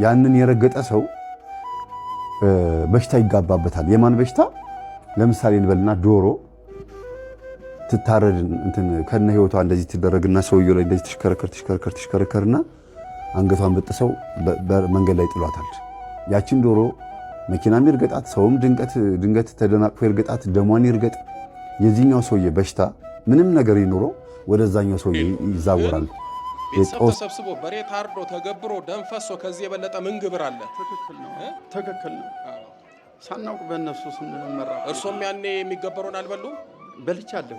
ያንን የረገጠ ሰው በሽታ ይጋባበታል። የማን በሽታ? ለምሳሌ እንበልና ዶሮ ትታረድ እንትን ከነ ህይወቷ እንደዚህ ትደረግና ሰውየው ላይ እንደዚህ ተሽከረከርና አንገቷን በጥሰው መንገድ ላይ ጥሏታል። ያችን ዶሮ መኪናም ይርገጣት፣ ሰውም ድንገት ተደናቅፎ ይርገጣት፣ ደሟን ይርገጥ፣ የዚህኛው ሰውዬ በሽታ ምንም ነገር ይኖረው ወደዛኛው ሰውዬ ይዛወራል። ቤተሰብ ተሰብስቦ በሬ ታርዶ ተገብሮ ደም ፈሶ ከዚህ የበለጠ ምን ግብር አለ? ትክክል ነው። ሳናውቅ በእነሱ ስንመራ እርሶም ያኔ የሚገበሩን አልበሉም? በልቻለሁ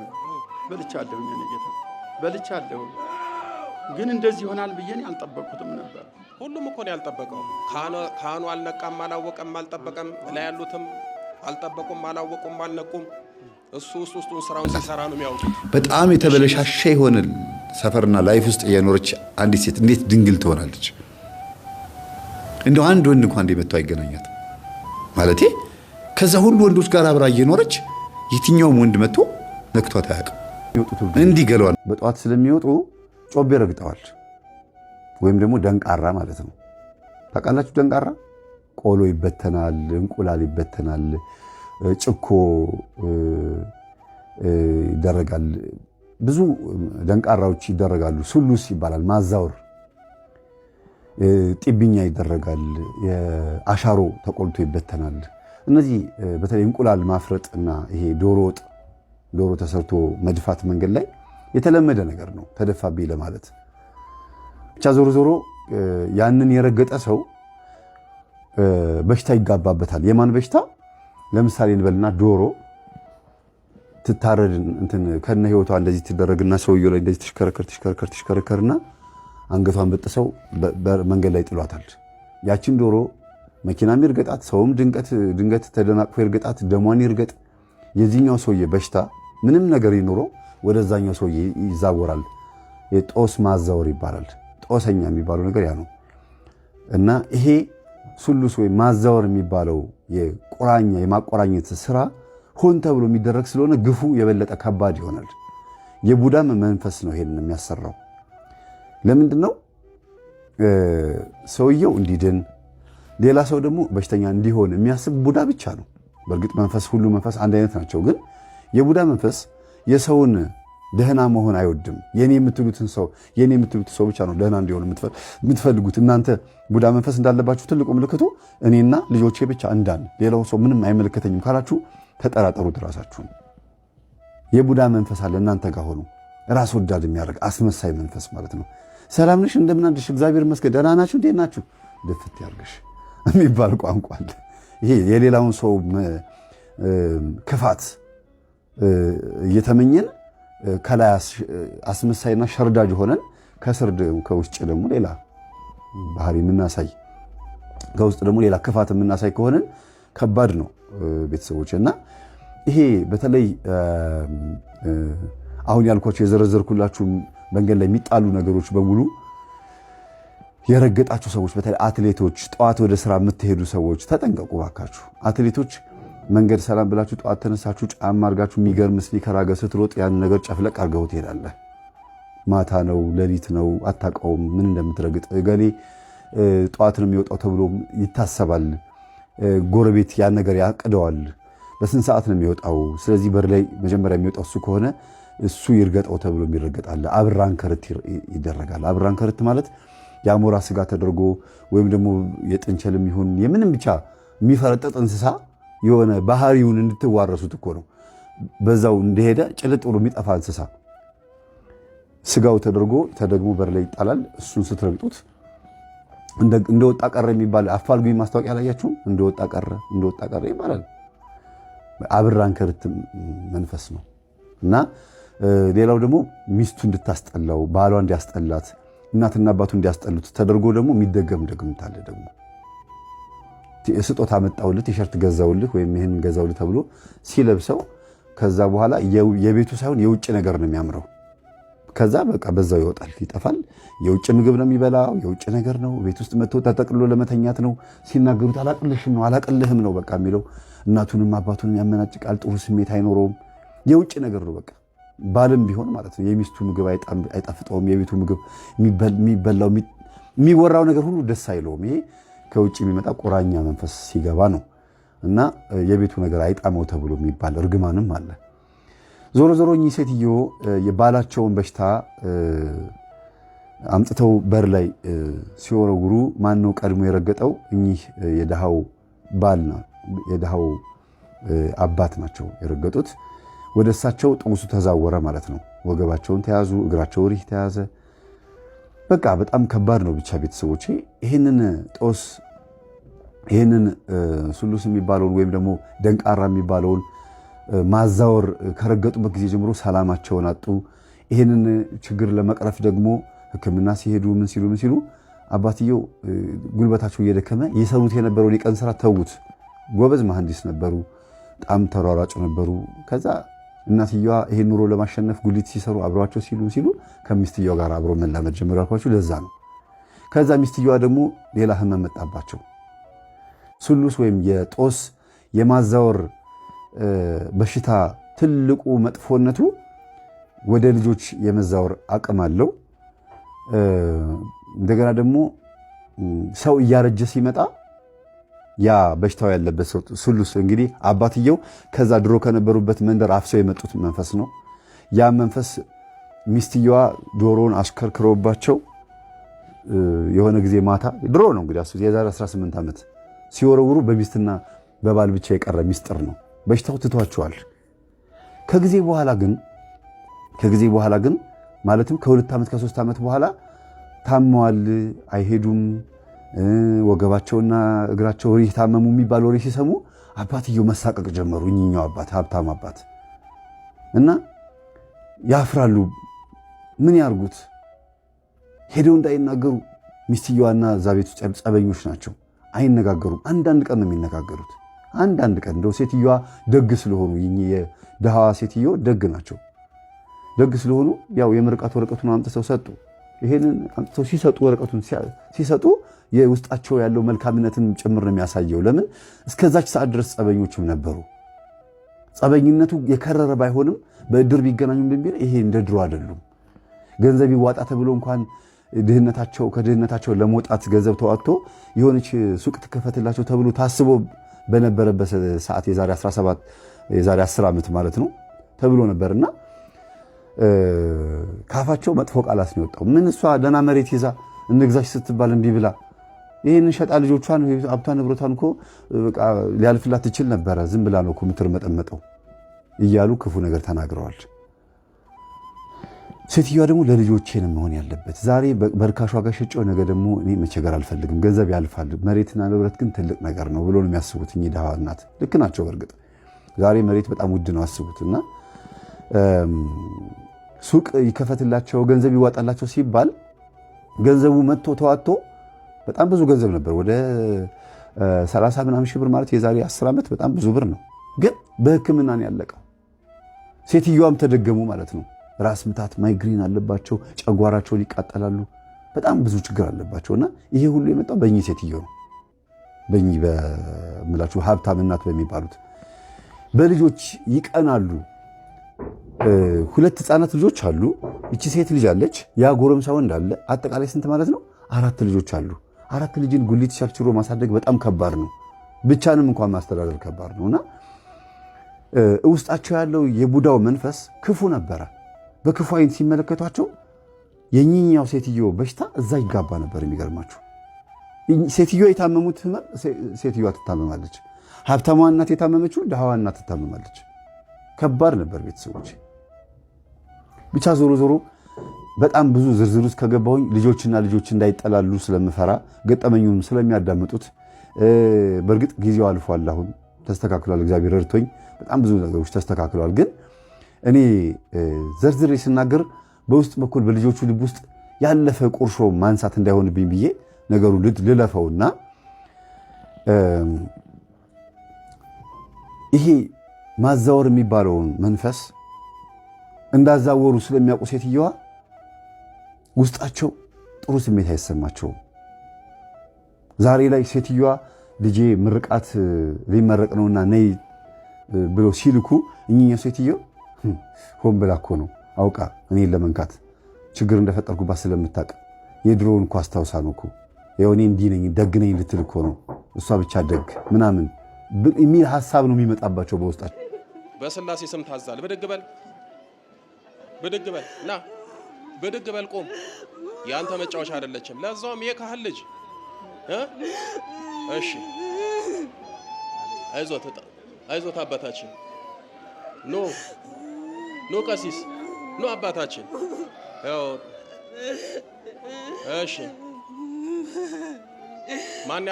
እኔ ጌታ በልቻለሁ። ግን እንደዚህ ይሆናል ብዬ አልጠበቅኩትም ነበር። ሁሉም እኮ ነው ያልጠበቀው። ካህኑ አልነቃም፣ አላወቀም፣ አልጠበቀም። ላይ ያሉትም አልጠበቁም፣ አላወቁም፣ አልነቁም። እሱ ውስጡን ስራውን ሲሰራ ነው የሚያውቁት። በጣም የተበለሻሸ ይሆናል። ሰፈርና ላይፍ ውስጥ የኖረች አንዲት ሴት እንዴት ድንግል ትሆናለች? እንደው አንድ ወንድ እንኳን እንደመጣው አይገናኛት ማለቴ። ከዛ ሁሉ ወንዶች ጋር አብራ እየኖረች የትኛውም ወንድ መጥቶ ነክቷት አያውቅም። እንዲህ ገለዋል። በጧት ስለሚወጡ ጮቤ ረግጠዋል፣ ወይም ደግሞ ደንቃራ ማለት ነው። ታውቃላችሁ? ደንቃራ ቆሎ ይበተናል፣ እንቁላል ይበተናል፣ ጭኮ ይደረጋል። ብዙ ደንቃራዎች ይደረጋሉ። ሱሉስ ይባላል ማዛወር፣ ጢብኛ ይደረጋል፣ አሻሮ ተቆልቶ ይበተናል። እነዚህ በተለይ እንቁላል ማፍረጥ እና ይሄ ዶሮ ወጥ ዶሮ ተሰርቶ መድፋት መንገድ ላይ የተለመደ ነገር ነው፣ ተደፋብኝ ለማለት ብቻ። ዞሮ ዞሮ ያንን የረገጠ ሰው በሽታ ይጋባበታል። የማን በሽታ? ለምሳሌ እንበልና ዶሮ ትታረድ እንትን ከነ ህይወቷ እንደዚህ ትደረግና ሰውየው ላይ እንደዚህ ተሽከረከርና አንገቷን በጥሰው መንገድ ላይ ጥሏታል። ያችን ዶሮ መኪናም ይርገጣት፣ ሰውም ድንገት ተደናቅፎ ይርገጣት፣ ደሟን ይርገጥ፣ የዚህኛው ሰውዬ በሽታ ምንም ነገር ይኖረው ወደዛኛው ሰውዬ ይዛወራል። የጦስ ማዛወር ይባላል። ጦሰኛ የሚባለው ነገር ያ ነው። እና ይሄ ሱሉስ ወይ ማዛወር የሚባለው የቁራኛ የማቆራኘት ስራ ሆን ተብሎ የሚደረግ ስለሆነ ግፉ የበለጠ ከባድ ይሆናል። የቡዳም መንፈስ ነው ይሄንን የሚያሰራው። ለምንድን ነው? ሰውየው እንዲድን ሌላ ሰው ደግሞ በሽተኛ እንዲሆን የሚያስብ ቡዳ ብቻ ነው። በእርግጥ ሁሉ መንፈስ አንድ አይነት ናቸው። ግን የቡዳ መንፈስ የሰውን ደህና መሆን አይወድም። የኔ የምትሉት ሰው ብቻ ነው ደህና እንዲሆን የምትፈልጉት። እናንተ ቡዳ መንፈስ እንዳለባችሁ ትልቁ ምልክቱ እኔና ልጆቼ ብቻ እንዳን፣ ሌላው ሰው ምንም አይመለከተኝም ካላችሁ ተጠራጠሩት ራሳችሁን። የቡዳ መንፈስ አለ እናንተ ጋር ሆኖ ራስ ወዳድ የሚያደርግ አስመሳይ መንፈስ ማለት ነው። ሰላም ነሽ? እንደምን አለሽ? እግዚአብሔር ይመስገን። ደህና ናችሁ? እንዴት ናችሁ? ድፍት ያርገሽ የሚባል ቋንቋ አለ። ይሄ የሌላውን ሰው ክፋት እየተመኘን ከላይ አስመሳይና ሸርዳጅ ሆነን ከውስጥ ደግሞ ሌላ ባህሪ የምናሳይ ከውስጥ ደግሞ ሌላ ክፋት የምናሳይ ከሆነን ከባድ ነው ቤተሰቦች። እና ይሄ በተለይ አሁን ያልኳቸው የዘረዘርኩላችሁ መንገድ ላይ የሚጣሉ ነገሮች በሙሉ የረገጣችሁ ሰዎች፣ በተለይ አትሌቶች፣ ጠዋት ወደ ስራ የምትሄዱ ሰዎች ተጠንቀቁ ባካችሁ። አትሌቶች መንገድ ሰላም ብላችሁ ጠዋት ተነሳችሁ ጫማ አድርጋችሁ የሚገርም ስኒከር አድርገህ ስትሮጥ ያን ነገር ጨፍለቅ አድርገው ትሄዳለህ። ማታ ነው ሌሊት ነው አታውቀውም ምን እንደምትረግጥ። እገሌ ጠዋት ነው የሚወጣው ተብሎ ይታሰባል። ጎረቤት ያን ነገር ያቅደዋል። በስንት ሰዓት ነው የሚወጣው? ስለዚህ በር ላይ መጀመሪያ የሚወጣው እሱ ከሆነ እሱ ይርገጠው ተብሎ የሚረገጣል። አብራን ከርት ይደረጋል። አብራን ከርት ማለት የአሞራ ስጋ ተደርጎ ወይም ደግሞ የጥንቸልም ይሁን የምንም ብቻ የሚፈረጠጥ እንስሳ የሆነ ባህሪውን እንድትዋረሱት እኮ ነው። በዛው እንደሄደ ጭልጥ ብሎ የሚጠፋ እንስሳ ስጋው ተደርጎ ተደግሞ በር ላይ ይጣላል። እሱን ስትረግጡት እንደወጣ ቀረ የሚባል አፋልጉኝ ማስታወቂያ አላያችሁ? እንደወጣ ቀረ ይባላል። አብራን ከርት መንፈስ ነው። እና ሌላው ደግሞ ሚስቱ እንድታስጠላው ባሏ እንዲያስጠላት እናትና አባቱ እንዲያስጠሉት ተደርጎ ደግሞ የሚደገም ደግምታለ ደግሞ ስጦታ መጣውልህ ቲሸርት ገዛውልህ ወይም ይሄን ገዛውልህ ተብሎ ሲለብሰው ከዛ በኋላ የቤቱ ሳይሆን የውጭ ነገር ነው የሚያምረው። ከዛ በቃ በዛው ይወጣል ይጠፋል። የውጭ ምግብ ነው የሚበላው፣ የውጭ ነገር ነው። ቤት ውስጥ መጥቶ ተጠቅልሎ ለመተኛት ነው። ሲናገሩት አላቅልህም ነው በቃ የሚለው። እናቱንም አባቱንም ያመናጭቃል። ጥሩ ስሜት አይኖረውም። የውጭ ነገር ነው በቃ። ባልም ቢሆን ማለት ነው የሚስቱ ምግብ አይጣፍጠውም። የቤቱ ምግብ የሚበላው የሚወራው ነገር ሁሉ ደስ አይለውም። ይሄ ከውጭ የሚመጣ ቁራኛ መንፈስ ሲገባ ነው እና የቤቱ ነገር አይጣመው ተብሎ የሚባል እርግማንም አለ። ዞሮ ዞሮ እኚህ ሴትዮ የባላቸውን በሽታ አምጥተው በር ላይ ሲወረውሩ ማን ነው ቀድሞ የረገጠው? እኚህ የድሃው ባልና የድሃው አባት ናቸው የረገጡት። ወደ እሳቸው ጦሱ ተዛወረ ማለት ነው። ወገባቸውን ተያዙ፣ እግራቸው ሪህ ተያዘ። በቃ በጣም ከባድ ነው። ብቻ ቤተሰቦቼ ይህንን ጦስ ይህንን ሱሉስ የሚባለውን ወይም ደግሞ ደንቃራ የሚባለውን ማዛወር ከረገጡበት ጊዜ ጀምሮ ሰላማቸውን አጡ። ይህንን ችግር ለመቅረፍ ደግሞ ሕክምና ሲሄዱ ምን ሲሉ አባትየው ጉልበታቸው እየደከመ የሰሩት የነበረውን የቀን ስራ ተዉት። ጎበዝ መሐንዲስ ነበሩ፣ በጣም ተሯሯጭ ነበሩ። ከዛ እናትየዋ ይሄን ኑሮ ለማሸነፍ ጉሊት ሲሰሩ አብረዋቸው ሲሉ ከሚስትየዋ ጋር አብሮ መላመድ ጀመሩ ያልኳችሁ ለዛ ነው። ከዛ ሚስትየዋ ደግሞ ሌላ ህመም መጣባቸው። ሱሉስ ወይም የጦስ የማዛወር በሽታ ትልቁ መጥፎነቱ ወደ ልጆች የመዛወር አቅም አለው። እንደገና ደግሞ ሰው እያረጀ ሲመጣ ያ በሽታው ያለበት ሰው ሱሉስ እንግዲህ አባትየው ከዛ ድሮ ከነበሩበት መንደር አፍሰው የመጡት መንፈስ ነው። ያ መንፈስ ሚስትየዋ ዶሮን አሽከርክረውባቸው የሆነ ጊዜ ማታ ድሮ ነው እንግዲህ የዛሬ 18 ዓመት ሲወረውሩ በሚስትና በባል ብቻ የቀረ ሚስጥር ነው። በሽታው ትቷቸዋል። ከጊዜ በኋላ ግን ማለትም ከ2 ዓመት ከ3 ዓመት በኋላ ታመዋል፣ አይሄዱም፣ ወገባቸውና እግራቸው ሪህ ታመሙ የሚባል ወሬ ሲሰሙ አባትየው መሳቀቅ ጀመሩ። እኚኛው አባት ሀብታም አባት እና ያፍራሉ። ምን ያርጉት? ሄደው እንዳይናገሩ። ሚስትየዋና እዛ ቤት ውስጥ ጸበኞች ናቸው፣ አይነጋገሩም። አንዳንድ ቀን ነው የሚነጋገሩት። አንዳንድ ቀን እንደው ሴትዮዋ ደግ ስለሆኑ የድሃዋ ሴትዮ ደግ ናቸው። ደግ ስለሆኑ ያው የምርቃት ወረቀቱን አምጥተው ሰጡ። ይሄንን አምጥተው ሲሰጡ ወረቀቱን ሲሰጡ የውስጣቸው ያለው መልካምነትን ጭምር ነው የሚያሳየው። ለምን እስከዛች ሰዓት ድረስ ጸበኞችም ነበሩ። ጸበኝነቱ የከረረ ባይሆንም በእድር ቢገናኙም ቢል ይሄ እንደ ድሮ አይደሉም። ገንዘብ ይዋጣ ተብሎ እንኳን ከድህነታቸው ለመውጣት ገንዘብ ተዋጥቶ የሆነች ሱቅ ትከፈትላቸው ተብሎ ታስቦ በነበረበት ሰዓት የዛሬ 10 ዓመት ማለት ነው ተብሎ ነበርና ካፋቸው መጥፎ ቃላት ነው የወጣው። ምን እሷ ደህና መሬት ይዛ እንግዛሽ ስትባል እምቢ ብላ ይሄን ሸጣ ልጆቿን ሀብቷን ንብረቷን እኮ በቃ ሊያልፍላት ትችል ነበረ። ዝም ብላ ነው እኮ የምትርመጠመጠው እያሉ ክፉ ነገር ተናግረዋል። ሴትዮዋ ደግሞ ለልጆቼ ነው መሆን ያለበት። ዛሬ በርካሽ ዋጋ ሸጬው ነገ ደግሞ እኔ መቸገር አልፈልግም፣ ገንዘብ ያልፋል፣ መሬትና ንብረት ግን ትልቅ ነገር ነው ብሎ ነው የሚያስቡት እኚህ ድሃ እናት። ልክ ናቸው። በእርግጥ ዛሬ መሬት በጣም ውድ ነው አስቡትና ሱቅ ይከፈትላቸው ገንዘብ ይዋጣላቸው ሲባል ገንዘቡ መጥቶ ተዋጥቶ በጣም ብዙ ገንዘብ ነበር። ወደ 30 ምናምን ሺህ ብር ማለት የዛሬ 10 ዓመት በጣም ብዙ ብር ነው። ግን በሕክምና ነው ያለቀው። ሴትዮዋም ተደገሙ ማለት ነው። ራስ ምታት ማይግሪን አለባቸው፣ ጨጓራቸውን ይቃጠላሉ፣ በጣም ብዙ ችግር አለባቸውና ይሄ ሁሉ የመጣው በእኚህ ሴትዮ ነው። በእኚህ በምላችሁ ሀብታም እናት በሚባሉት በልጆች ይቀናሉ። 2 ህፃናት ልጆች አሉ። እቺ ሴት ልጅ አለች፣ ያ ጎረምሳ ወንድ አለ። አጠቃላይ ስንት ማለት ነው? 4 ልጆች አሉ። 4 ልጅን ጉሊት ሸርችሮ ማሳደግ በጣም ከባድ ነው። ብቻንም እንኳን ማስተዳደር ከባድ ነውና ውስጣቸው ያለው የቡዳው መንፈስ ክፉ ነበረ። በክፉ አይን ሲመለከቷቸው የኚኛው ሴትዮ በሽታ እዛ ይጋባ ነበር። የሚገርማችሁ ሴትዮ የታመሙት ህመም ሴትዮዋ ትታመማለች። ሀብታሟ እናት የታመመችው ድሃዋ እናት ትታመማለች። ከባድ ነበር ቤተሰቦች። ብቻ ዞሮ ዞሮ በጣም ብዙ ዝርዝር ውስጥ ከገባሁኝ ልጆችና ልጆች እንዳይጠላሉ ስለምፈራ ገጠመኙም ስለሚያዳምጡት በእርግጥ ጊዜው አልፏል። አሁን ተስተካክሏል። እግዚአብሔር ረድቶኝ በጣም ብዙ ነገሮች ተስተካክሏል። ግን እኔ ዘርዝሬ ስናገር በውስጥ በኩል በልጆቹ ልብ ውስጥ ያለፈ ቁርሾ ማንሳት እንዳይሆንብኝ ብዬ ነገሩ ልለፈውና ይሄ ማዛወር የሚባለውን መንፈስ እንዳዛወሩ ስለሚያውቁ ሴትየዋ ውስጣቸው ጥሩ ስሜት አይሰማቸውም። ዛሬ ላይ ሴትየዋ ልጄ ምርቃት ሊመረቅ ነውና ነይ ብሎ ሲልኩ እኚኛው ሴትዮ ሆን ብላ እኮ ነው አውቃ እኔን ለመንካት ችግር እንደፈጠርኩባት ስለምታውቅ የድሮውን እኮ አስታውሳ ነው እኮ የሆኔ እንዲህ ነኝ ደግ ነኝ ልትል እኮ ነው እሷ ብቻ ደግ ምናምን የሚል ሐሳብ ነው የሚመጣባቸው በውስጣቸው። በስላሴ ስም ታዛል። ብድግ በል ና ብድግ በል ቆም። ያንተ መጫወቻ አይደለችም። ለዛውም የካህን ልጅ እሺ አይዞት አባታችን ኖ ቀሲስ ኖ አባታችን ያው እሺ ማን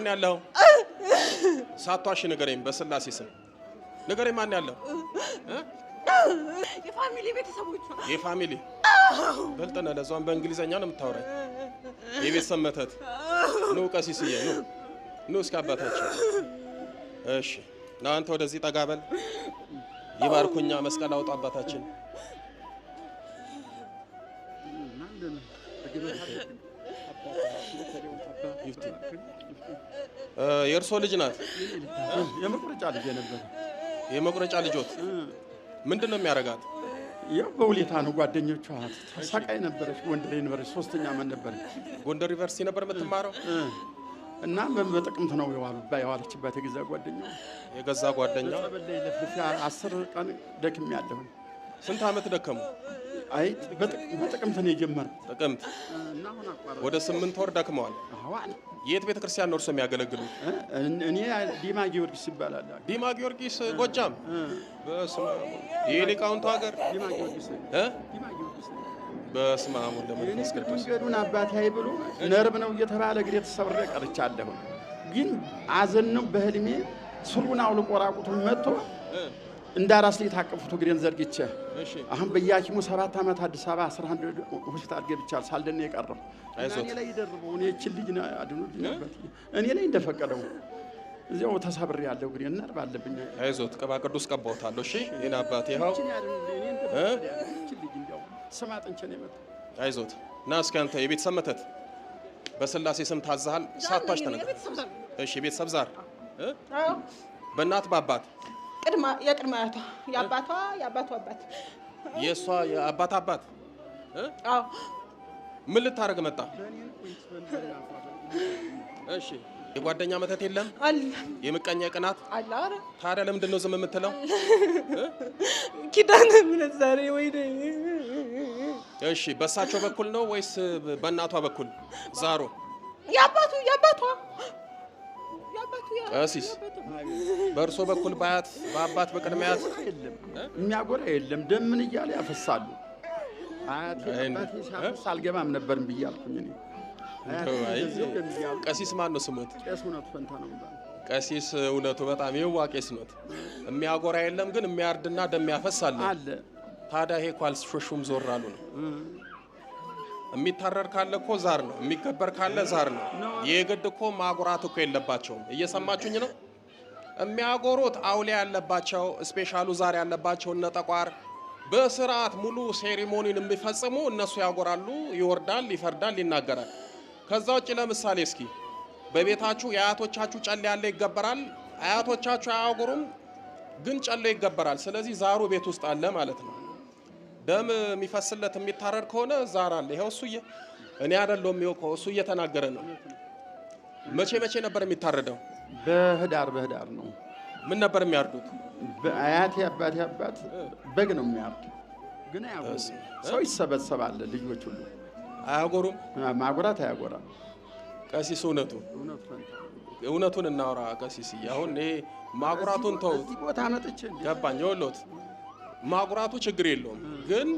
ያለው ሳቷሽ ንገረኝ። በስላሴ ስም ንገረኝ። ማን ያለው የፋሚሊ ቤተሰቦች የፋሚሊ በልጠና ለዛም በእንግሊዘኛ ነው የምታወራኝ። የቤተሰብ መተት ኑ ቀሲስዬ ኑ እስከ አባታችን እሺ ና አንተ ወደዚህ ጠጋ በል። ይባርኩኛ መስቀል አውጣ አባታችን። የእርሶ ልጅ ናት? የመቁረጫ ልጆት ምንድን ነው የሚያረጋት? ያው በውለታ ነው። ጓደኞቿ ተሳቃይ ነበረች። ጎንደር ዩኒቨርሲቲ 3ኛ ዓመት ነበረች። ጎንደር ዩኒቨርሲቲ ነበር የምትማረው እና በጥቅምት ነው የዋለችበት የገዛ ጓደኛው በላይ ለፍልፊያ 10 ቀን ደክሜያለሁ። ስንት ዓመት ደከሙ? አይ በጥቅምት ነው የጀመረው። ጥቅምት እና አሁን አቋረጥ ወደ 8 ወር ደክመዋል። የት ቤተክርስቲያን ነው እርሶ የሚያገለግሉት? እኔ ዲማ ጊዮርጊስ ይባላል። ዲማ ጊዮርጊስ ጎጃም። በስመ አብ የሊቃውንቱ ሀገር ዲማ ጊዮርጊስ በስመ አብ ወወልድ ወመንፈስ ቅዱስ። መንገዱን አባቴ ብሎ ነርብ ነው እየተባለ እግሬ ተሰብሬ ቀርቻለሁ። ግን አዘን ነው በህልሜ ስሩን አውልቆ ራቁቱን መጥቶ እንዳራስ ላይ ታቀፉት እግሬን ዘርግቼ አሁን በያኪሙ 7 ዓመት አዲስ አበባ 11 ሆስፒታል ገብቻለሁ። ሳልደነ የቀረው እኔ ላይ ይደርበው እኔ እቺ ልጅ አድኑልኝ ነበር እኔ ላይ እንደፈቀደው እዚያው ተሰብሬ ያለው እግሬን ነርብ አለብኝ። አይዞት ቅባ ቅዱስ ቀባውታለሁ። እሺ የኔ አባቴ ይኸው ሰማጥንቼ ነው የመጣው። አይዞት ና እስኪ አንተ የቤተሰብ መተት በስላሴ ስም ታዛሃል። ሳቷሽ ተነገር። እሺ የቤተሰብ ዛር በእናት በአባት የቅድመ አያቷ የአባቷ አባት የእሷ የአባት አዎ ምን ልታረግ መጣ? እሺ የጓደኛ መተት የለም አለ። የምቀኛ ቅናት አለ። አረ ታዲያ ለምንድን ነው ዝም የምትለው? ኪዳነ ምህረት ዛሬ ወይ እሺ በእሳቸው በኩል ነው ወይስ በእናቷ በኩል ዛሮ? የአባቷ ቀሲስ በእርሶ በኩል ባያት በአባት በቅድሚያት የሚያጎራ የለም። ደምን እያለ ያፈሳሉ። አያቴ አባቴ ሲያፈስ አልገባም ነበር ብያለሁኝ እኔ። ቀሲስ ማን ነው ስሙት? ቄስ እውነቱ ፈንታ ነው። ቀሲስ እውነቱ በጣም የዋ ቄስ ነው። የሚያጎራ የለም ግን የሚያርድና ደም ያፈሳል አለ። ታዲያ ይሄ ኳልስ ሾሹም ዞር አሉ ነው። የሚታረር ካለ እኮ ዛር ነው፣ የሚከበር ካለ ዛር ነው። የግድ እኮ ማጉራት እኮ የለባቸውም። እየሰማችሁኝ ነው? የሚያጎሩት አውሊያ ያለባቸው ስፔሻሉ ዛር ያለባቸው እነ ጠቋር በስርዓት ሙሉ ሴሪሞኒን የሚፈጽሙ እነሱ ያጎራሉ። ይወርዳል፣ ይፈርዳል፣ ይናገራል። ከዛ ውጭ ለምሳሌ እስኪ በቤታችሁ የአያቶቻችሁ ጨሌ ያለ ይገበራል። አያቶቻችሁ አያጎሩም ግን ጨሌ ይገበራል። ስለዚህ ዛሩ ቤት ውስጥ አለ ማለት ነው። ደም የሚፈስለት የሚታረር ከሆነ ዛር አለ። ይሄው እኔ አይደለም ይወቀው እሱ እየተናገረ ነው። መቼ ነበር የሚታረደው? በህዳር ነው። ምን ነበር የሚያርዱት? በአያቴ አባቴ አባት በግ ነው የሚያርዱ። ግን ሰው ይሰበሰባል። ልጆች ሁሉ አያጎሩም። ማጉራት አያጎራም። ቀሲስ እውነቱን እናውራ። ቀሲስ አሁን ይሄ ማጉራቱን ተው። እዚህ ቦታ መጥቼ ገባኝ። ይኸውልዎት ማጉራቱ ችግር የለውም ግን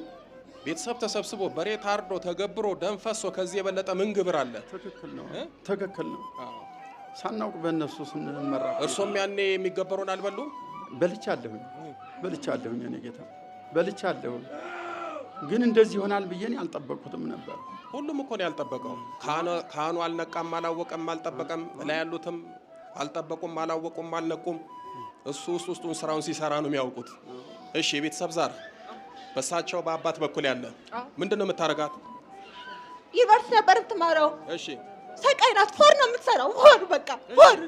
ቤተሰብ ተሰብስቦ በሬ ታርዶ ተገብሮ ደም ፈሶ ከዚህ የበለጠ ምን ግብር አለ? ትክክል ነው። ሳናውቅ በእነሱ ስንመራ እርሶም ያኔ የሚገበሩን አልበሉ? በልቻለሁኝ እኔ ጌታ በልቻለሁኝ። ግን እንደዚህ ይሆናል ብዬ አልጠበቅኩትም ነበር። ሁሉም እኮ ነው ያልጠበቀው። ካህኑ አልነቃም፣ አላወቀም፣ አልጠበቀም። ላይ ያሉትም አልጠበቁም፣ አላወቁም፣ አልነቁም። እሱ ውስጡን ስራውን ሲሰራ ነው የሚያውቁት። እሺ የቤተሰብ ዛር በሳቸው በአባት በኩል ያለ ምንድን ነው የምታረጋት? ዩኒቨርሲቲ ነበር የምትማረው። እሺ ሰቃይ ናት። ፎር ነው የምትሰራው። ፎር በቃ ፎር።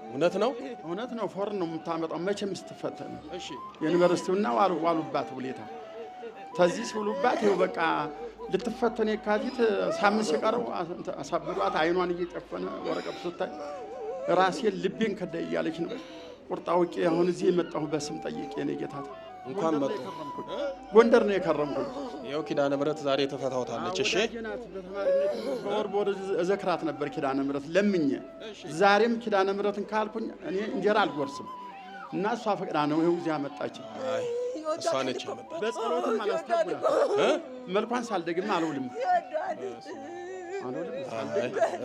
እውነት ነው። ፎር ነው የምታመጣው መቼም ስትፈተን። እሺ ዩኒቨርሲቲውና ዋሉባት ውለታ ተዚህ ሲውሉባት ይኸው በቃ ልትፈተን የካቲት ሳምንት ሲቀረው አሳብዷት አይኗን እየጨፈነ ወረቀቱ ስታይ ራሴን ልቤን ከዳ እያለች ነው ቁርጥ አውቄ አሁን እዚህ የመጣሁ በስም ጠይቄ ነው ጌታታ እንኳን መጡ ጎንደር ነው የከረምኩት ያው ኪዳነ ምሕረት ዛሬ ተፈታውታለች እሺ ወር ወር ዘክራት ነበር ኪዳነ ምሕረት ለምኜ ዛሬም ኪዳነ ምሕረትን ካልኩኝ እኔ እንጀራ አልጎርስም እና እሷ ፈቅዳ ነው ይኸው እዚህ አመጣች አይ እሷ ነች አመጣች በጸሎትም አላስተውላ መልኳን ሳልደግም አልውልም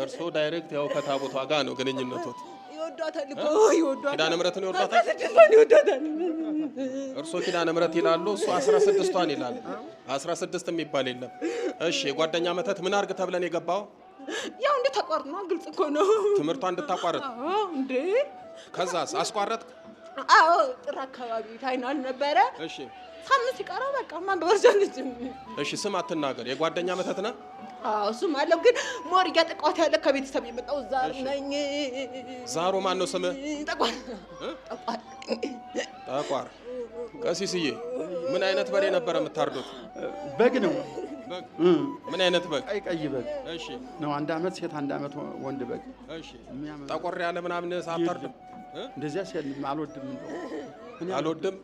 እርሶ ዳይሬክት ያው ከታቦቷ ጋር ነው ግንኙነቶት ይወዳታል እኮ ይወዳታል ኪዳነ ምሕረትን ይወዳታል 16ቷን ይወዳታል እርሶ ኪዳነ ምሕረት ይላሉ እሱ 16ቷን ይላል 16 የሚባል የለም እሺ የጓደኛ መተት ምን አርግ ተብለን የገባው ያው እንደ ተቋርጥ ነው ግልጽ እኮ ነው ትምህርቷን እንድታቋርጥ እንዴ ከዛስ አስቋረጥ አዎ ጥራ አካባቢ ፋይናል ነበረ እሺ ሳምንት ሲቀረው በቃ ማን በወርጃለች እሺ ስም አትናገር የጓደኛ መተት ነው አዎ እሱም አለው ግን ሞር እያጠቃኋት ያለ ከቤተሰብ የመጣው ዛር ነኝ ዛሩ ማን ነው ስምህ ጠቋር ጠቋር ቀሲስዬ ምን አይነት በሬ ነበር የምታርዱት በግ ነው ምን አይነት በግ ቀይ በግ እሺ ነው አንድ አመት ሴት አንድ አመት ወንድ በግ እሺ ጠቆር ያለ ምናምን ሳታርዱ እንደዚያ ሲልም አልወድም አልወድም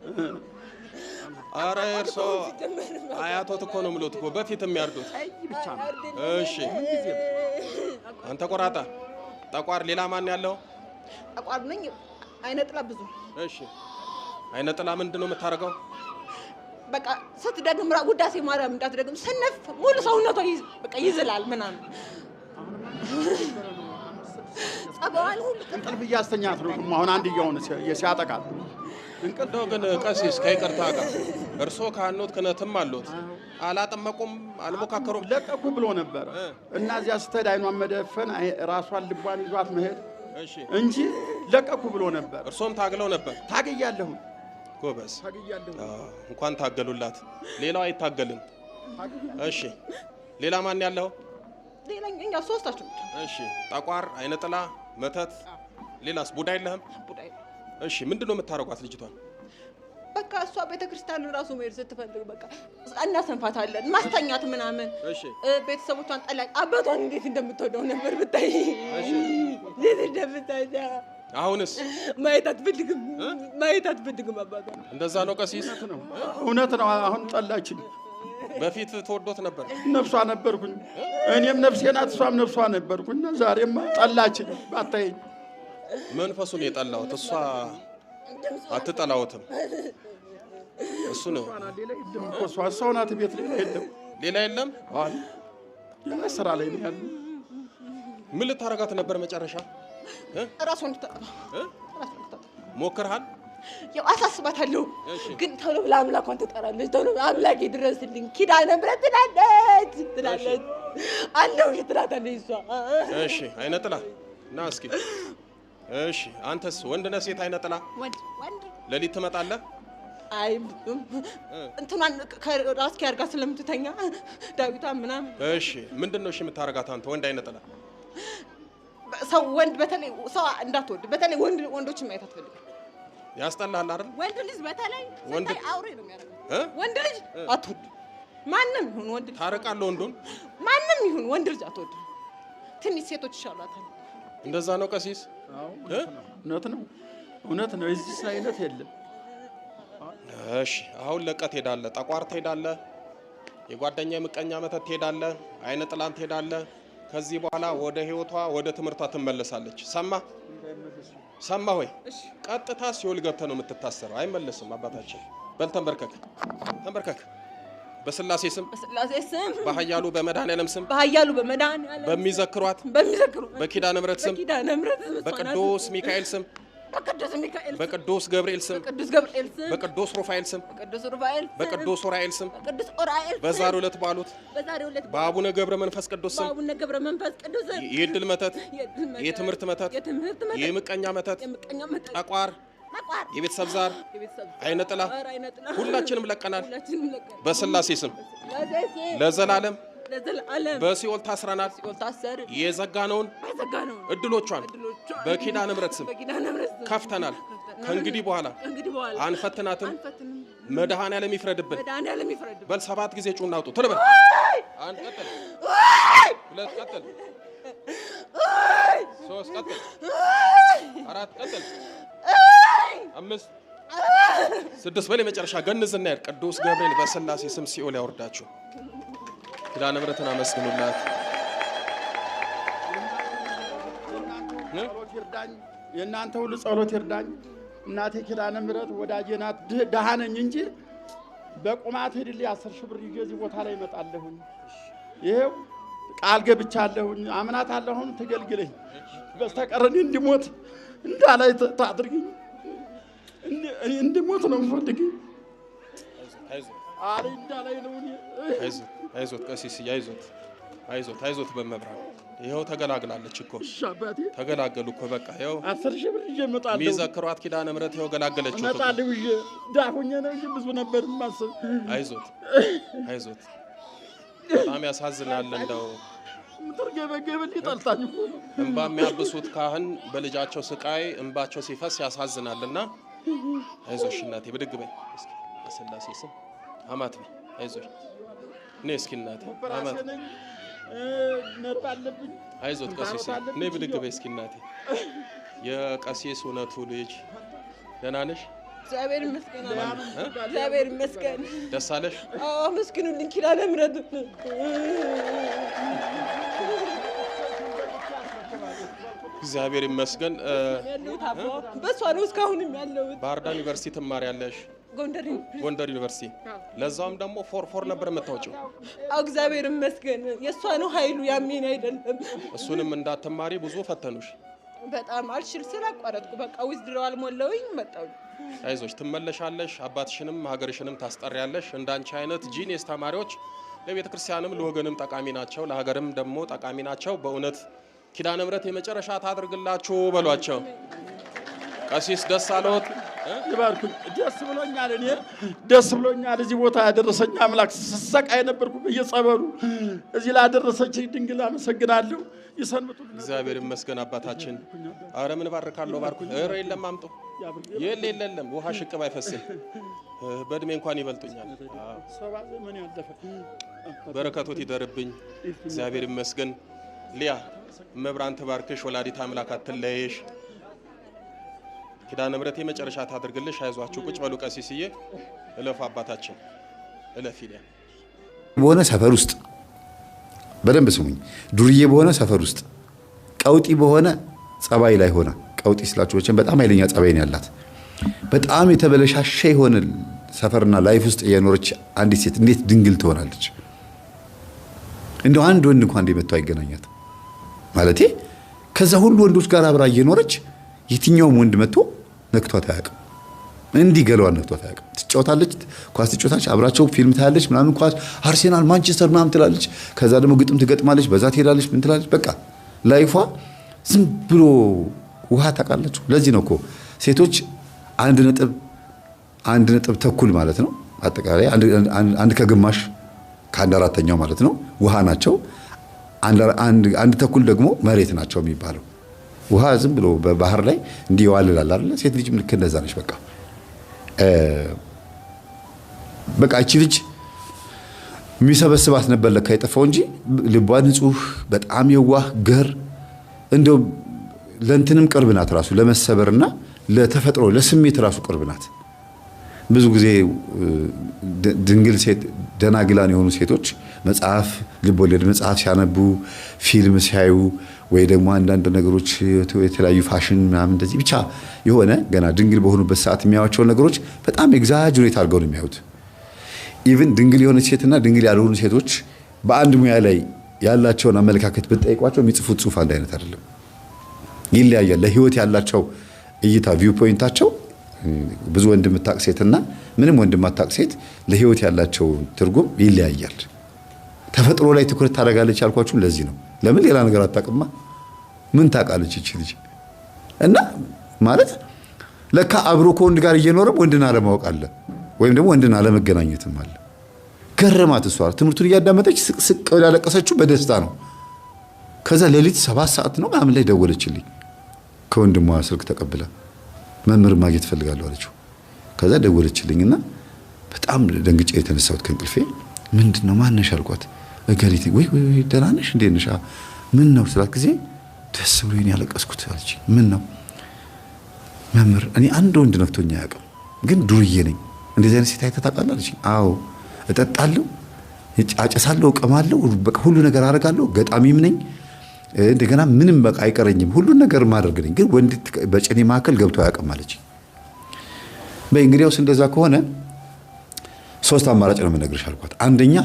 አረ እርሶ አያቶት እኮ ነው የምሉት እኮ በፊት የሚያርዱት ብቻ ነው እሺ አንተ ቆራጣ ጠቋር ሌላ ማን ያለው ጠቋር ነኝ አይነ ጥላ ብዙ እሺ አይነ ጥላ ምንድን ነው የምታረገው በቃ ስትደግም ውዳሴ ማርያም እንዳትደግም ስነፍ ሙሉ ሰውነቷ በቃ ይዝላል ምናምን ጸባዋን ሁሉ እንቅልፍ እያስተኛት ነው አሁን አንድ እያሆነ ሲያጠቃት እንቅልፍ ግን ቀሲስ ከይቅርታ ጋር እርሶ ካህኖት ክህነትም አሉት አላጠመቁም አልሞካከሩም ለቀቁ ብሎ ነበር እና እዚያ ስትሄድ አይኗን መደፈን ራሷን ልቧን ይዟት መሄድ እሺ እንጂ ለቀቁ ብሎ ነበር እርሶም ታግለው ነበር ታገያለሁ ጎበዝ እንኳን ታገሉላት ሌላው አይታገልም እሺ ሌላ ማን ያለው ሌላኛ ሶስታችሁ እሺ ጠቋር አይነ ጥላ መተት ሌላስ ቡዳ የለህም ቡዳይ እሺ ምንድነው የምታረጓት ልጅቷን በቃ እሷ ቤተክርስቲያን ራሱ መሄድ ስትፈልግ በቃ እናሰንፋታለን ማስተኛት ምናምን እሺ ቤተሰቦቿን ጠላቅ አባቷን እንዴት እንደምትወደው ነበር ብታይ እሺ እንዴት እንደምትወዳ አሁንስ ማየት አትፈልግም አባቷን እንደዛ ነው ቀሲስ እውነት ነው አሁን ጠላችኝ በፊት ተወዶት ነበር ነፍሷ ነበርኩኝ እኔም ነፍሴ ናት እሷም ነፍሷ ነበርኩኝ ዛሬማ ጠላችኝ ባታይ መንፈሱን የጠላውት እሷ አትጠላውትም እሱ ነው እሷ ናት ቤት ሌላ የለም ስራ ላይ ነው ያለው ምን ልታረጋት ነበር መጨረሻ ራሷን ሞክርሃል ያው አሳስባታለሁ ግን ቶሎ ብላ አምላኳን ትጠራለች ቶሎ አምላኬ ድረስልኝ ኪዳነ ምሕረት ትላለች አለው ትላለች እሷ እሺ አይነ ጥላ ና እስኪ እሺ አንተስ ወንድ ነህ ሴት አይነ ጥላ ወንድ ለሊት ትመጣለህ አይ እንትማን ከራስኪ አርጋ ስለምትተኛ ዳዊቷ ምናምን እሺ ምንድነው እሺ የምታረጋት አንተ ወንድ አይነ ጥላ ሰው ወንድ በተለይ ሰው እንዳትወድ በተለይ ወንዶች ማየት አትፈልግም ያስጠላል አይደል ወንድ ልጅ በተለይ ወንድ አውሬ ነው የሚያደርገው ወንድ ልጅ አትወድ ማንንም ይሁን ወንድ ልጅ ታረቃለህ ወንዱን ማንንም ይሁን ወንድ ልጅ አትወድ ትንሽ ሴቶች ይሻላታል እንደዛ ነው ቀሲስ እውነት ነው እዚህ አይነት የለም እሺ አሁን ለቀት ሄዳለህ ጠቋር ትሄዳለህ የጓደኛ የምቀኛ መተት ትሄዳለህ አይነ ጥላን ትሄዳለህ ከዚህ በኋላ ወደ ህይወቷ ወደ ትምህርቷ ትመለሳለች ሰማ ሆይ ቀጥታ ሲኦል ገብተህ ነው የምትታሰረው አይመለስም አባታችን በል ተንበርከክ በስላሴ ስም በኃያሉ በመድኃኒዓለም ስም በሚዘክሯት በኪዳነ ምሕረት ስም በቅዱስ ሚካኤል ስም በቅዱስ ገብርኤል ስም በቅዱስ ሩፋኤል ስም በቅዱስ ኡራኤል ስም በዛሬው ዕለት ባሉት በአቡነ ገብረ መንፈስ ቅዱስ ስም የዕድል መተት የትምህርት መተት የምቀኛ መተት ጠቋር የቤተሰብ ዛር አይነ ጥላ ሁላችንም ለቀናል በስላሴ ስም ለዘላለም በሲኦል ታስረናል የዘጋነውን እድሎቿን በኪዳነ ምሕረት ስም ከፍተናል ከእንግዲህ በኋላ አንፈትናትም መድኃኔዓለም ይፍረድብን። በል 7 ጊዜ ጩና አውጡ። ቶሎ በል። 1 ቀጥል፣ 2 ቀጥል፣ 3 ቀጥል፣ 4 ቀጥል፣ 5 6 በል። የመጨረሻ ገንዝና ያድ ቅዱስ ገብርኤል በስላሴ ስም ሲኦል ያወርዳችሁ። ኪዳነ ምሕረትን አመስግኑላት። የእናንተ ሁሉ ጸሎት ይርዳኝ። እናቴ ኪዳነ ምሕረት ወዳጄ ናት። ደሃ ነኝ እንጂ በቁማት ሄድልኝ 10 ሺህ ብር ይዤ እዚህ ቦታ ላይ እመጣለሁኝ። ይሄው ቃል ገብቻለሁኝ። አምናታለሁኝ። ትገልግለኝ በስተቀር እኔ እንድሞት እንዳላይ ታድርጊኝ። እኔ እንድሞት ነው የምፈልገው። አሬ እንዳላይ ነው። አይዞት ቀሲስ አይዞት በመብራት ይኸው ተገላግላለች እኮ። አባቴ ተገላገሉ እኮ በቃ ይኸው 10 ሺህ ብር ይዤ እመጣለሁ። የሚዘክሯት ኪዳነ ምሕረት ይኸው ገላገለችው። እመጣለሁ ይዤ ዳሁኛ ነው እንጂ ብዙ ነበር የማስብ። አይዞት በጣም ያሳዝናል። እንደው ምትርገበገበል ይጣልታኝ እኮ እንባ የሚያብሱት ካህን በልጃቸው ስቃይ እንባቸው ሲፈስ ያሳዝናልና አይዞሽ እናቴ ብድግ በይ እስኪ በስላሴ ስም አማት በይ አይዞሽ። እኔ እስኪ እናቴ አማት ነርብ አለብኝ። አይዞት ቀሲስ እኔ ብድግ በይ እስኪ እናቴ። የቀሲስ እውነቱ ልጅ ደህና ነሽ? እግዚአብሔር ይመስገን። እግዚአብሔር ይመስገን። ደስ አለሽ? አዎ መስግኑልኝ ኪዳነ ምሕረት። እግዚአብሔር ይመስገን። በሷ ነው እስካሁንም ያለሁት። ባህር ዳር ዩኒቨርሲቲ ትማሪያለሽ? ጎንደር ዩኒቨርሲቲ። ለዛውም ደግሞ ፎር ነበር የምታወጪው? አዎ እግዚአብሔር ይመስገን። የሷ ነው ኃይሉ ያሜን አይደለም። እሱንም እንዳትማሪ ብዙ ፈተኑሽ? በጣም አልሽል ስላቋረጥኩ በቃ ዊዝድሮው አልሞላውኝ መጣሁ። አይዞሽ ትመለሻለሽ። አባትሽንም ሀገርሽንም ታስጠሪያለሽ። እንዳንቺ አይነት ጂኒየስ ተማሪዎች ለቤተ ክርስቲያንም ለወገንም ጠቃሚ ናቸው፣ ለሀገርም ደግሞ ጠቃሚ ናቸው። በእውነት ኪዳነ ምሕረት የመጨረሻ ታድርግላችሁ በሏቸው። ቀሲስ ደስ አለዎት? ይባርኩኝ። ደስ ብሎኛል። እኔ ደስ ብሎኛል። እዚህ ቦታ ያደረሰኝ አምላክ ስሰቃይ ነበርኩ በየጸበሉ እዚህ ላደረሰች ድንግል አመሰግናለሁ። ይሰንብቱ። እግዚአብሔር ይመስገን አባታችን። አረ ምን ባርካለሁ። ባርኩኝ። ኧረ የለም አምጡ። የለም ውሃ ሽቅብ አይፈስም። በእድሜ እንኳን ይበልጡኛል። በረከቶት ይደርብኝ። እግዚአብሔር ይመስገን። ሊያ መብራን ትባርክሽ። ወላዲት አምላክ አትለየሽ። ኪዳነ ምሕረት የመጨረሻ ታድርግልሽ። አይዟችሁ ቁጭ በሉ ቀሲስዬ። እለፉ አባታችን እለፍ። ሊያ በሆነ ሰፈር ውስጥ በደንብ ስሙኝ። ዱርዬ በሆነ ሰፈር ውስጥ ቀውጢ በሆነ ጸባይ ላይ ሆነ። ቀውጢ ስላችሁ በጣም ኃይለኛ ጸባይ ነው ያላት። በጣም የተበለሻሸ የሆነ ሰፈርና ላይፍ ውስጥ የኖረች አንዲት ሴት እንዴት ድንግል ትሆናለች? እንደው አንድ ወንድ እንኳን እንደመጣው አይገናኛት ማለቴ። ከዛ ሁሉ ወንዶች ጋር አብራ እየኖረች የትኛውም ወንድ መጥቶ ነክቷት አያውቅም። እንዲህ ገለዋን ነክቷት አያውቅም። ትጫወታለች፣ ኳስ ትጫወታለች፣ አብራቸው ፊልም ታያለች፣ ምናምን ኳስ አርሴናል፣ ማንቸስተር ምናምን ትላለች። ከዛ ደግሞ ግጥም ትገጥማለች፣ በዛ ትሄዳለች፣ ምን ትላለች። በቃ ላይፏ ዝም ብሎ ውሃ ታውቃላችሁ። ለዚህ ነው እኮ ሴቶች 1.1 ማለት ነው አጠቃላይ አንድ ከግማሽ ከአንድ አራተኛው ማለት ነው ውሃ ናቸው። አንድ ተኩል ደግሞ መሬት ናቸው የሚባለው። ውሃ ዝም ብሎ በባህር ላይ እንዲዋልላል አይደል? ሴት ልጅ ልክ እንደዛ ነች። በቃ እቺ ልጅ የሚሰበስባት ነበር ለካ የጠፋው እንጂ ልቧ ንጹህ፣ በጣም የዋህ ገር፣ እንደው ለእንትንም ቅርብ ናት ራሱ ለመሰበርና ለተፈጥሮ ለስሜት ራሱ ቅርብ ናት። ብዙ ጊዜ ድንግል ሴት ደናግላን የሆኑ ሴቶች መጽሐፍ ልቦለድ መጽሐፍ ሲያነቡ ፊልም ሲያዩ ወይ ደግሞ አንዳንድ ነገሮች የተለያዩ ፋሽን ምናምን እንደዚህ ብቻ የሆነ ገና ድንግል በሆኑበት ሰዓት የሚያዩቸው ነገሮች በጣም ኤግዛጀሬት አድርገው ነው የሚያዩት። ኢቭን ድንግል የሆነች ሴትና ድንግል ያልሆኑ ሴቶች በአንድ ሙያ ላይ ያላቸውን አመለካከት ብትጠይቋቸው የሚጽፉት ጽሑፍ አንድ አይነት አይደለም፣ ይለያያል። ለህይወት ያላቸው እይታ ቪው ፖይንታቸው ብዙ ወንድ የምታውቅ ሴትና ምንም ወንድ የማታውቅ ሴት ለህይወት ያላቸው ትርጉም ይለያያል። ተፈጥሮ ላይ ትኩረት ታደርጋለች ያልኳችሁ ለዚህ ነው። ለምን ሌላ ነገር አታውቅማ? ምን ታውቃለች እቺ ልጅ? እና ማለት ለካ አብሮ ከወንድ ጋር እየኖረም ወንድን አለማወቅ አለ፣ ወይም ደግሞ ወንድን አለመገናኘትም አለ። ገረማት። እሷ ትምህርቱን እያዳመጠች ስቅ ያለቀሰችው በደስታ ነው። ከዛ ሌሊት 7 ሰዓት ነው ምናምን ላይ ደወለችልኝ። ከወንድሟ ስልክ ተቀብላ መምህር ማግኘት ፈልጋለሁ አለችው። ከዛ ደወለችልኝና በጣም ደንግጬ የተነሳሁት ከእንቅልፌ ምንድነው ማነሽ አልኳት። እገሊት ወይ ደህና ነሽ እንዴት ነሽ? ምን ነው ስላት ጊዜ ደስ ብሎኝ ያለቀስኩት አለች። ምን ነው መምህር እኔ አንድ ወንድ ነክቶኝ አያውቅም፣ ግን ዱርዬ ነኝ። እንደዚህ አይነት ሴት አይተህ ታውቃለህ አለች። አዎ እጠጣለሁ፣ አጨሳለሁ፣ እቀማለሁ፣ በቃ ሁሉ ነገር አደርጋለሁ፣ ገጣሚም ነኝ፣ እንደገና ምንም በቃ አይቀረኝም፣ ሁሉን ነገር ማድረግ ነኝ፣ ግን ወንድ በጭኔ መካከል ገብቶ አያውቅም አለች። በይ እንግዲያውስ እንደዛ ከሆነ 3 አማራጭ ነው የምነግርሽ አልኳት። አንደኛ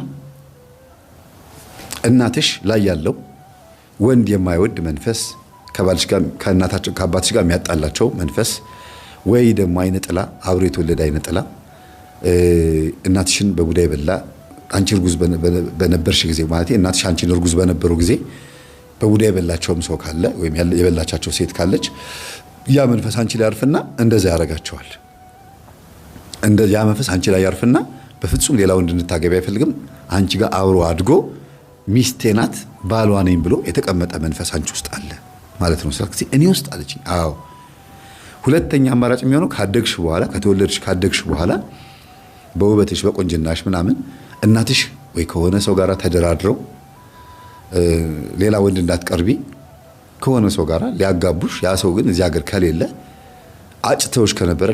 እናትሽ ላይ ያለው ወንድ የማይወድ መንፈስ ከባልሽ ጋር ከአባትሽ ጋር የሚያጣላቸው መንፈስ፣ ወይ ደግሞ አይነ ጥላ አብሮ የተወለደ አይነ ጥላ እናትሽን በቡዳ የበላ አንቺ እርጉዝ በነበርሽ ጊዜ ማለት እናትሽ አንቺን እርጉዝ በነበሩ ጊዜ በቡዳ የበላቸውም ሰው ካለ ወይም የበላቻቸው ሴት ካለች ያ መንፈስ አንቺ ላይ ያርፍና እንደዛ ያረጋቸዋል። ያ መንፈስ አንቺ ላይ ያርፍና በፍጹም ሌላ ወንድ እንድታገቢ አይፈልግም። አንቺ ጋር አብሮ አድጎ ሚስቴ ናት ባሏ ነኝ ብሎ የተቀመጠ መንፈስ አንቺ ውስጥ አለ ማለት ነው። ስለዚህ እኔ ውስጥ አለችኝ። አዎ። ሁለተኛ አማራጭ የሚሆነው ካደግሽ በኋላ ከተወለድሽ ካደግሽ በኋላ በውበትሽ በቆንጅናሽ ምናምን እናትሽ ወይ ከሆነ ሰው ጋር ተደራድረው ሌላ ወንድ እንዳትቀርቢ ከሆነ ሰው ጋር ሊያጋቡሽ፣ ያ ሰው ግን እዚህ ሀገር ከሌለ አጭተውሽ ከነበረ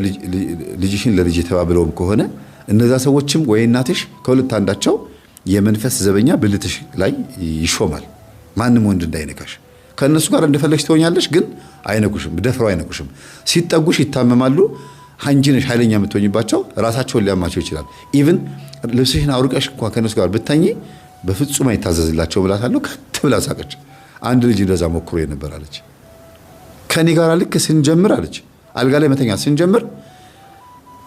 ልጅሽን ለልጅ ተባብለውም ከሆነ እነዛ ሰዎችም ወይ እናትሽ ከሁለት አንዳቸው የመንፈስ ዘበኛ ብልትሽ ላይ ይሾማል። ማንም ወንድ እንዳይነካሽ። ከእነሱ ጋር እንደፈለግሽ ትሆኛለሽ፣ ግን አይነኩሽም፣ ደፍረው አይነኩሽም። ሲጠጉሽ ይታመማሉ። አንቺ ነሽ ኃይለኛ የምትሆኝባቸው፣ ራሳቸውን ሊያማቸው ይችላል። ኢቭን ልብስሽን አውርቀሽ እንኳን ከእነሱ ጋር ብታኚ በፍጹም አይታዘዝላቸው ብላታለሁ። ከት ብላ ሳቀች። አንድ ልጅ እንደዛ ሞክሮ ነበር አለች። ከኔ ጋር ልክ ስንጀምር አለች አልጋ ላይ መተኛ ስንጀምር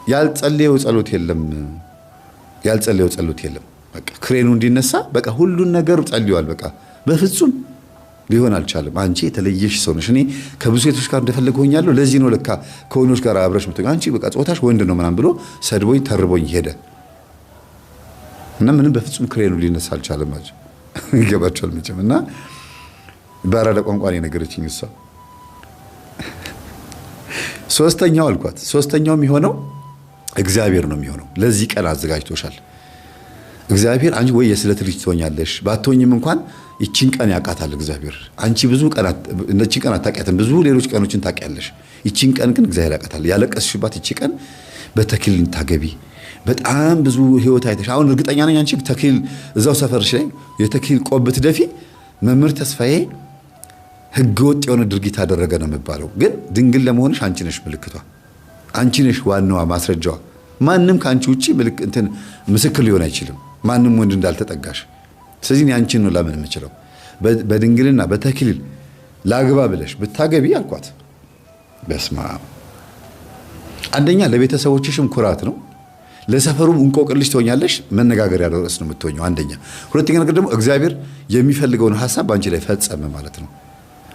ያልጸለየው ጸሎት የለም። በቃ ክሬኑ እንዲነሳ በቃ ሁሉን ነገር ጸልዩዋል። በቃ በፍጹም ሊሆን አልቻለም። አንቺ የተለየሽ ሰው ነሽ። እኔ ከብዙ ሴቶች ጋር እንደፈለገ ሆኛለሁ። ለዚህ ነው ለካ ከወንዶች ጋር አብረሽ ምትሆኚ አንቺ በቃ ጾታሽ ወንድ ነው ምናምን ብሎ ሰድቦኝ ተርቦኝ ሄደ እና ምንም በፍጹም ክሬኑ ሊነሳ አልቻለም ማለት ይገባቸዋል መቼም። እና በአራዳ ቋንቋ ነው የነገረችኝ እሷ። ሶስተኛው አልኳት፣ ሶስተኛው የሚሆነው እግዚአብሔር ነው የሚሆነው። ለዚህ ቀን አዘጋጅቶሻል እግዚአብሔር። አንቺ ወይ የስለት ልጅ ትሆኛለሽ፣ ባትሆኝም እንኳን ይቺን ቀን ያውቃታል እግዚአብሔር። አንቺ ብዙ ቀናት እነቺን ቀን አታውቂያትም፣ ብዙ ሌሎች ቀኖችን ታውቂያለሽ። ይቺን ቀን ግን እግዚአብሔር ያውቃታል። ያለቀስሽባት ይቺ ቀን በተክሊል እንታገቢ በጣም ብዙ ህይወት አይተሽ። አሁን እርግጠኛ ነኝ አንቺ ተክሊል እዛው ሰፈርሽ ላይ የተክሊል ቆብ ብትደፊ መምህር ተስፋዬ ህገወጥ የሆነ ድርጊት አደረገ ነው የሚባለው። ግን ድንግል ለመሆንሽ አንቺ ነሽ ምልክቷ፣ አንቺ ነሽ ዋናዋ ማስረጃዋ። ማንም ከአንቺ ውጪ ምስክር ሊሆን አይችልም፣ ማንም ወንድ እንዳልተጠጋሽ። ስለዚህ አንቺን ነው ላምን የምችለው። በድንግልና በተክሊል ላግባ ብለሽ ብታገቢ አልኳት። በስማ አንደኛ ለቤተሰቦችሽም ኩራት ነው፣ ለሰፈሩም እንቆቅልሽ ትሆኛለሽ። መነጋገሪያ ርዕስ ነው የምትሆኘው አንደኛ። ሁለተኛ ነገር ደግሞ እግዚአብሔር የሚፈልገውን ሐሳብ በአንቺ ላይ ፈጸመ ማለት ነው።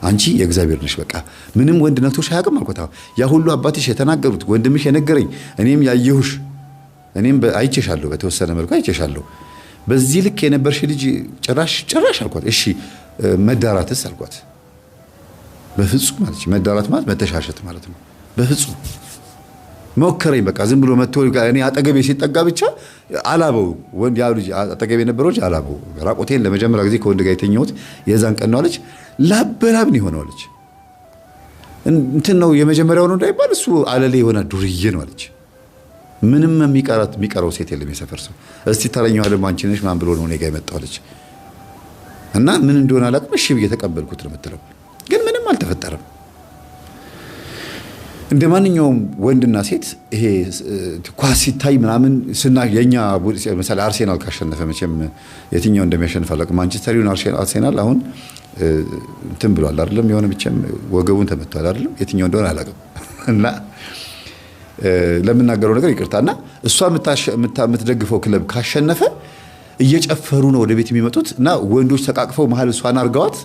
አንቺ የእግዚአብሔር ነሽ። በቃ ምንም ወንድ ነክቶሽ አያውቅም አልኳት። ያ ሁሉ አባትሽ የተናገሩት ወንድምሽ የነገረኝ እኔም ያየሁሽ እኔም አይቼሻለሁ፣ በተወሰነ መልኩ አይቼሻለሁ። በዚህ ልክ የነበርሽ ልጅ ጭራሽ አልኳት። እሺ መዳራትስ አልኳት። በፍጹም አለች። መዳራት ማለት መተሻሸት ማለት ነው። በፍጹም ሞከረኝ። በቃ ዝም ብሎ መጥቶ እኔ አጠገቤ ሲጠጋ ብቻ አላበው። ወንድ ያው ልጅ አጠገቤ የነበረው ልጅ አላበው። ራቆቴን ለመጀመሪያ ጊዜ ከወንድ ጋር የተኛሁት የዛን ቀን ነው አለች። ላበላብ ነው የሆነው አለች። እንትን ነው የመጀመሪያው ነው እንዳይባል እሱ አለሌ የሆነ ዱርዬ ነው አለች። ምንም የሚቀረው ሴት የለም የሰፈር ሰው። እስቲ ተረኛው አለም አንቺ ነሽ ማን ብሎ ነው እኔ ጋር የመጣው አለች። እና ምን እንደሆነ አላውቅም። እሺ ብዬ ተቀበልኩት ነው የምትለው። ግን ምንም አልተፈጠረም። እንደ ማንኛውም ወንድና ሴት ይሄ ኳስ ሲታይ ምናምን የኛ ለምሳሌ አርሴናል ካሸነፈ መቼም የትኛው እንደሚያሸንፍ አላውቅም። ማንቸስተር ዩናይትድ አርሴናል አሁን እንትን ብሏል አይደለም፣ የሆነ ብቻም ወገቡን ተመቷል አይደለም፣ የትኛው እንደሆነ አላውቅም። እና ለምናገረው ነገር ይቅርታና እሷ የምትደግፈው ክለብ ካሸነፈ እየጨፈሩ ነው ወደ ቤት የሚመጡት እና ወንዶች ተቃቅፈው መሀል እሷን አርገዋት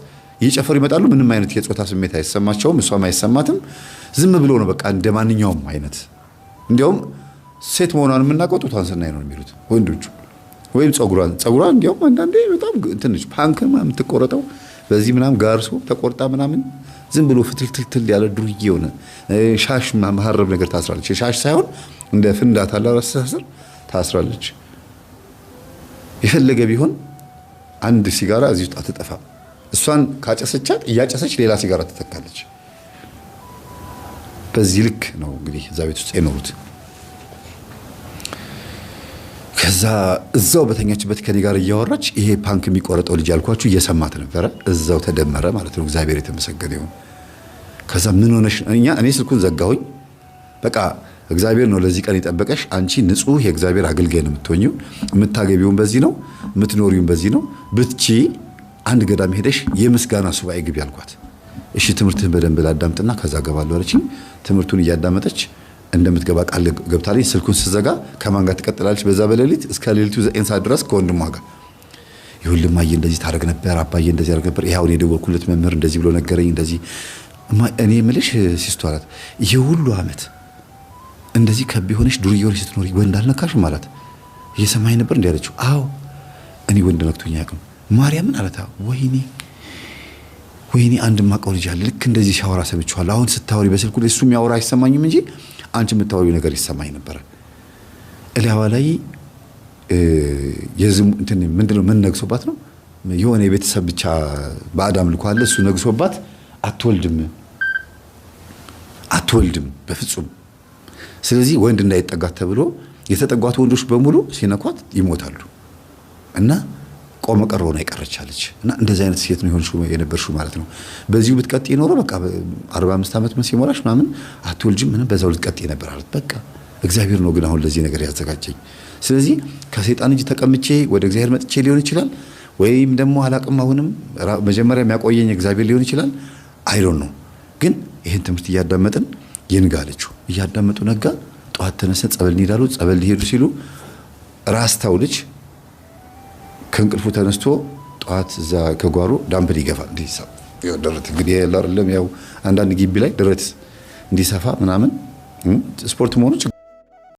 እየጨፈሩ ይመጣሉ። ምንም አይነት የጾታ ስሜት አይሰማቸውም፣ እሷም አይሰማትም። ዝም ብሎ ነው በቃ እንደ ማንኛውም አይነት። እንዲያውም ሴት መሆኗን የምናውቀው ጡቷን ስናይ ነው የሚሉት ወንዶቹ። ወይም ጸጉሯን እንዲያውም አንዳንዴ በጣም ትንሽ ፓንክ የምትቆረጠው በዚህ ምናምን ጋርሶ ተቆርጣ ምናምን ዝም ብሎ ፍትልትል ያለ ዱርዬ የሆነ ሻሽ መሀረብ ነገር ታስራለች። ሻሽ ሳይሆን እንደ ፍንዳታ አለ አስተሳሰር ታስራለች። የፈለገ ቢሆን አንድ ሲጋራ እዚህ ውስጥ አትጠፋም። እሷን ካጨሰቻት እያጨሰች ሌላ ሲጋራ ትተካለች። በዚህ ልክ ነው እንግዲህ እዛ ቤት ውስጥ የኖሩት። ከዛ እዛው በተኛችበት ከኔ ጋር እያወራች ይሄ ፓንክ የሚቆረጠው ልጅ ያልኳችሁ እየሰማት ነበረ። እዛው ተደመረ ማለት ነው። እግዚአብሔር የተመሰገነ ይሁን። ከዛ ምን ሆነሽ? እኔ ስልኩን ዘጋሁኝ። በቃ እግዚአብሔር ነው ለዚህ ቀን የጠበቀሽ። አንቺ ንጹህ የእግዚአብሔር አገልጋይ ነው የምትሆኚው። የምታገቢውን በዚህ ነው፣ የምትኖሪውን በዚህ ነው። ብትቺ አንድ ገዳም ሄደሽ የምስጋና ሱባኤ ግቢ አልኳት። እሺ ትምህርትህን በደንብ ላዳምጥና ከዛ ገባለሁ አለችኝ። ትምህርቱን እያዳመጠች እንደምትገባ ቃል ገብታለኝ። ስልኩን ስዘጋ ከማን ጋር ትቀጥላለች? በዛ በሌሊት እስከ ሌሊቱ 9 ሰዓት ድረስ ከወንድሟ ጋር ይሁን እማዬ እንደዚህ ታደርግ ነበር፣ አባዬ እንደዚህ ያደርግ ነበር፣ ይሄው እኔ የደወልኩለት መምህር እንደዚህ ብሎ ነገረኝ። እንደዚህ እኔ የምልሽ ሲስቱ አላት፣ ይሄ ሁሉ ዓመት እንደዚህ ከብ ሆነሽ ዱርዬ ሆነሽ ስትኖሪ ወንድ አልነካሽ ማለት እየሰማኝ ነበር እንዴ አለችው። አዎ እኔ ወንድ ነክቶኝ አያውቅም ማርያምን አለታ። ወይኔ አንድ ማቀው ልጅ አለ ልክ እንደዚህ ሲያወራ ሰምቼዋለሁ። አሁን ስታወሪ በስልኩ ላይ እሱ የሚያወራ አይሰማኝም እንጂ አንቺ የምታወሪው ነገር ይሰማኝ ነበር። እላዋ ላይ የዝም እንትን ምንድነው ምን ነግሶባት ነው የሆነ የቤተሰብ ብቻ በአዳም ልኮ አለ እሱ ነግሶባት አትወልድም በፍጹም። ስለዚህ ወንድ እንዳይጠጋት ተብሎ የተጠጓት ወንዶች በሙሉ ሲነኳት ይሞታሉ እና ቆመ ቀር ሆና ይቀርቻለች። እና እንደዚህ አይነት ሴት ነው የነበርሽው ማለት ነው። በዚሁ ብትቀጥ ይኖር በቃ 45 ዓመት ሲሞላሽ ምናምን አትወልጅም ምንም በዛው ልትቀጥ ነበር አለት። በቃ እግዚአብሔር ነው ግን አሁን ለዚህ ነገር ያዘጋጀኝ። ስለዚህ ከሰይጣን እጅ ተቀምጬ ወደ እግዚአብሔር መጥቼ ሊሆን ይችላል፣ ወይም ደግሞ አላቅም አሁንም መጀመሪያ የሚያቆየኝ እግዚአብሔር ሊሆን ይችላል። አይዶን ነው ግን ይሄን ትምህርት እያዳመጥን ይንጋለችው እያዳመጡ ነጋ። ጧት ተነሰ ጸበል እንሄዳሉ። ጸበል ሊሄዱ ሲሉ ራስታው ልጅ ከእንቅልፉ ተነስቶ ጧት እዛ ከጓሮ ዳምፕል ይገፋል። እንዲሰፋ ደረት እንግዲህ ያለው አይደለም ያው አንዳንድ ግቢ ላይ ደረት እንዲሰፋ ምናምን ስፖርት መሆኑ